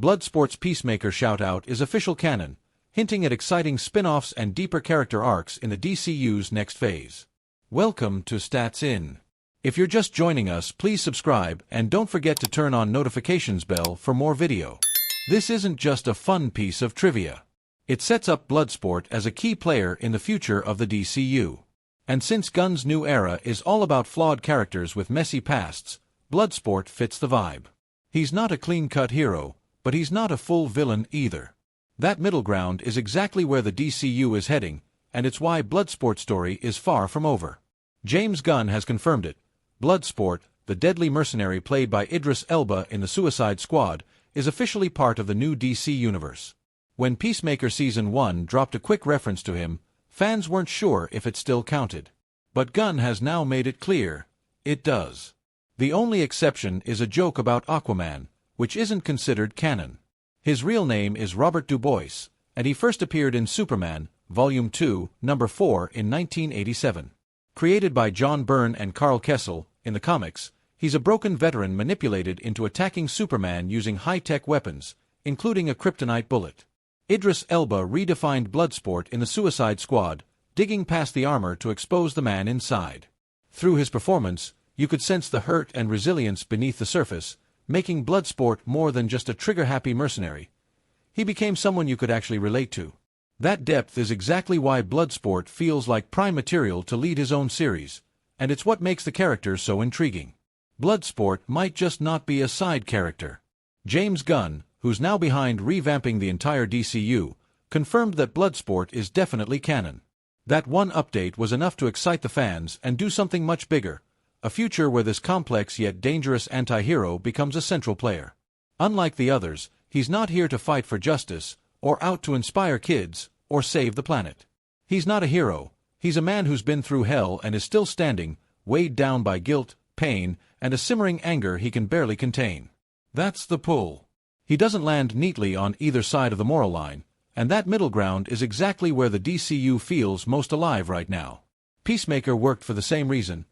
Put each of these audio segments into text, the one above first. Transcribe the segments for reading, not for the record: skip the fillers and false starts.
Bloodsport's Peacemaker shoutout is official canon, hinting at exciting spin-offs and deeper character arcs in the DCU's next phase. Welcome to Stats In. If you're just joining us, please subscribe and don't forget to turn on notifications bell for more video. This isn't just a fun piece of trivia. It sets up Bloodsport as a key player in the future of the DCU. And since Gunn's new era is all about flawed characters with messy pasts, Bloodsport fits the vibe. He's not a clean-cut hero, but he's not a full villain either. That middle ground is exactly where the DCU is heading, and it's why Bloodsport's story is far from over. James Gunn has confirmed it. Bloodsport, the deadly mercenary played by Idris Elba in the Suicide Squad, is officially part of the new DC universe. When Peacemaker Season 1 dropped a quick reference to him, fans weren't sure if it still counted. But Gunn has now made it clear, it does. The only exception is a joke about Aquaman, which isn't considered canon. His real name is Robert Dubois, and he first appeared in Superman, Volume 2, Number 4 in 1987. Created by John Byrne and Carl Kessel, in the comics, he's a broken veteran manipulated into attacking Superman using high-tech weapons, including a kryptonite bullet. Idris Elba redefined Bloodsport in the Suicide Squad, digging past the armor to expose the man inside. Through his performance, you could sense the hurt and resilience beneath the surface, making Bloodsport more than just a trigger-happy mercenary. He became someone you could actually relate to. That depth is exactly why Bloodsport feels like prime material to lead his own series, and it's what makes the character so intriguing. Bloodsport might just not be a side character. James Gunn, who's now behind revamping the entire DCU, confirmed that Bloodsport is definitely canon. That one update was enough to excite the fans and do something much bigger, a future where this complex yet dangerous anti-hero becomes a central player. Unlike the others, he's not here to fight for justice, or out to inspire kids, or save the planet. He's not a hero, he's a man who's been through hell and is still standing, weighed down by guilt, pain, and a simmering anger he can barely contain. That's the pull. He doesn't land neatly on either side of the moral line, and that middle ground is exactly where the DCU feels most alive right now. Peacemaker worked for the same reason.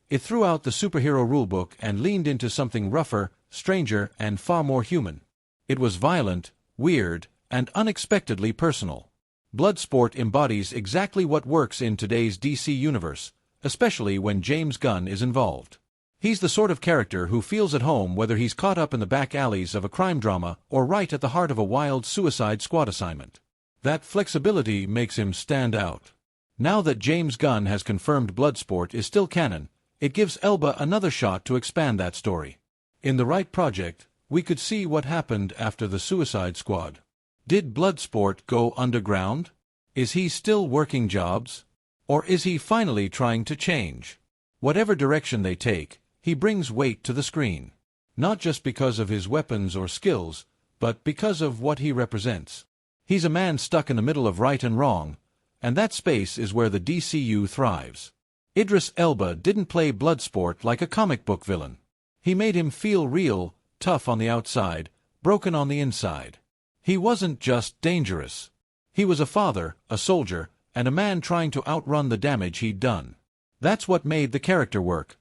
It threw out the superhero rulebook and leaned into something rougher, stranger, and far more human. It was violent, weird, and unexpectedly personal. Bloodsport embodies exactly what works in today's DC universe, especially when James Gunn is involved. He's the sort of character who feels at home whether he's caught up in the back alleys of a crime drama or right at the heart of a wild Suicide Squad assignment. That flexibility makes him stand out. Now that James Gunn has confirmed Bloodsport is still canon, it gives Elba another shot to expand that story. In the right project, we could see what happened after the Suicide Squad. Did Bloodsport go underground? Is he still working jobs? Or is he finally trying to change? Whatever direction they take, he brings weight to the screen. Not just because of his weapons or skills, but because of what he represents. He's a man stuck in the middle of right and wrong, and that space is where the DCU thrives. Idris Elba didn't play Bloodsport like a comic book villain. He made him feel real, tough on the outside, broken on the inside. He wasn't just dangerous. He was a father, a soldier, and a man trying to outrun the damage he'd done. That's what made the character work.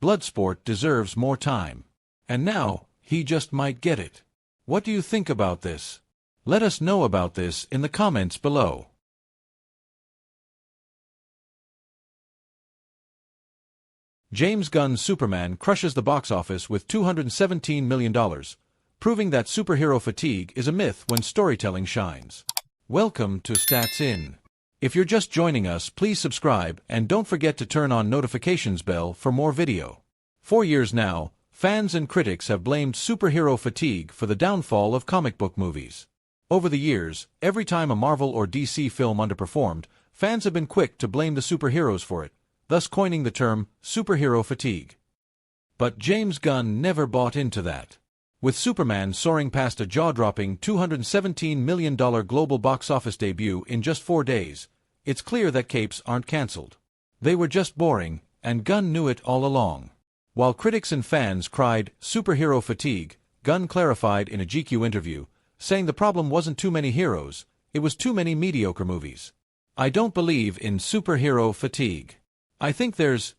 Bloodsport deserves more time. And now, he just might get it. What do you think about this? Let us know about this in the comments below. James Gunn's Superman crushes the box office with $217 million, proving that superhero fatigue is a myth when storytelling shines. Welcome to Stats In. If you're just joining us, please subscribe and don't forget to turn on notifications bell for more video. For years now, fans and critics have blamed superhero fatigue for the downfall of comic book movies. Over the years, every time a Marvel or DC film underperformed, fans have been quick to blame the superheroes for it, thus coining the term superhero fatigue. But James Gunn never bought into that. With Superman soaring past a jaw-dropping $217 million global box office debut in just 4 days, it's clear that capes aren't cancelled. They were just boring, and Gunn knew it all along. While critics and fans cried, "superhero fatigue," Gunn clarified in a GQ interview, saying the problem wasn't too many heroes, it was too many mediocre movies. "I don't believe in superhero fatigue. I think there's,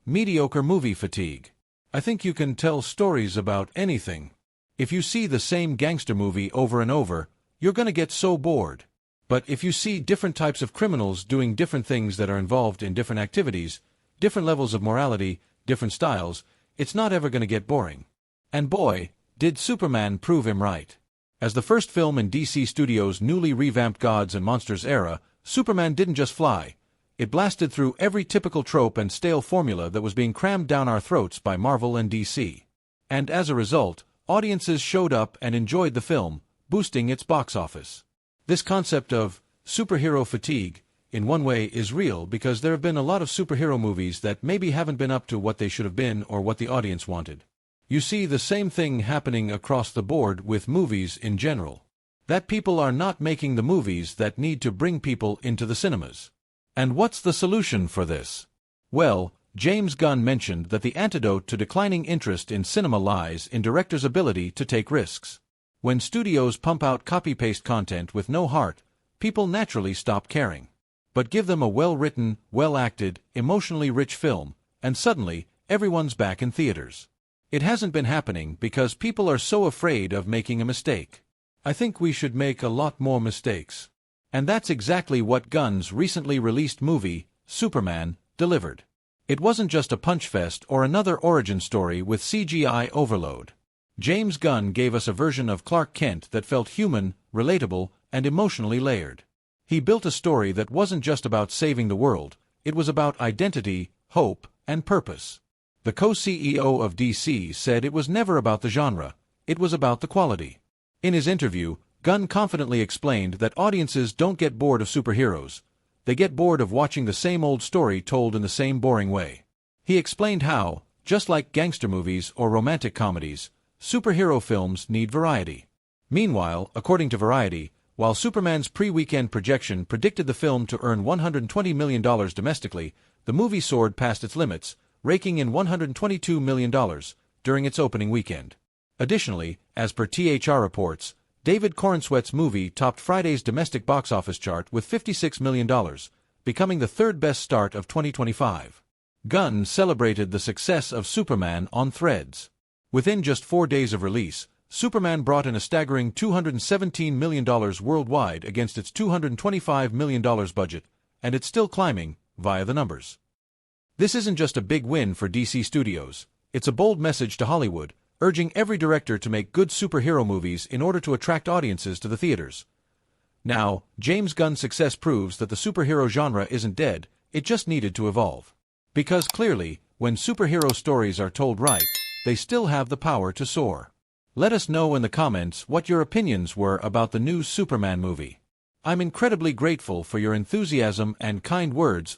mediocre movie fatigue. I think you can tell stories about anything. If you see the same gangster movie over and over, you're gonna get so bored. But if you see different types of criminals doing different things that are involved in different activities, different levels of morality, different styles, it's not ever gonna get boring. And boy, did Superman prove him right. As the first film in DC Studios' newly revamped Gods and Monsters era, Superman didn't just fly. It blasted through every typical trope and stale formula that was being crammed down our throats by Marvel and DC. And as a result, audiences showed up and enjoyed the film, boosting its box office. This concept of superhero fatigue, in one way, is real because there have been a lot of superhero movies that maybe haven't been up to what they should have been or what the audience wanted. You see the same thing happening across the board with movies in general. That people are not making the movies that need to bring people into the cinemas. And what's the solution for this? Well, James Gunn mentioned that the antidote to declining interest in cinema lies in directors' ability to take risks. When studios pump out copy-paste content with no heart, people naturally stop caring. But give them a well-written, well-acted, emotionally rich film, and suddenly, everyone's back in theaters. It hasn't been happening because people are so afraid of making a mistake. I think we should make a lot more mistakes. And that's exactly what Gunn's recently released movie, Superman, delivered. It wasn't just a punch fest or another origin story with CGI overload. James Gunn gave us a version of Clark Kent that felt human, relatable, and emotionally layered. He built a story that wasn't just about saving the world, it was about identity, hope, and purpose. The co-CEO of DC said it was never about the genre, it was about the quality. In his interview, Gunn confidently explained that audiences don't get bored of superheroes, they get bored of watching the same old story told in the same boring way. He explained how, just like gangster movies or romantic comedies, superhero films need variety. Meanwhile, according to Variety, while Superman's pre-weekend projection predicted the film to earn $120 million domestically, the movie soared past its limits, raking in $122 million during its opening weekend. Additionally, as per THR reports, David Corenswet's movie topped Friday's domestic box office chart with $56 million, becoming the third-best start of 2025. Gunn celebrated the success of Superman on Threads. Within just 4 days of release, Superman brought in a staggering $217 million worldwide against its $225 million budget, and it's still climbing via the numbers. This isn't just a big win for DC Studios, it's a bold message to Hollywood, urging every director to make good superhero movies in order to attract audiences to the theaters. Now, James Gunn's success proves that the superhero genre isn't dead, it just needed to evolve. Because clearly, when superhero stories are told right, they still have the power to soar. Let us know in the comments what your opinions were about the new Superman movie. I'm incredibly grateful for your enthusiasm and kind words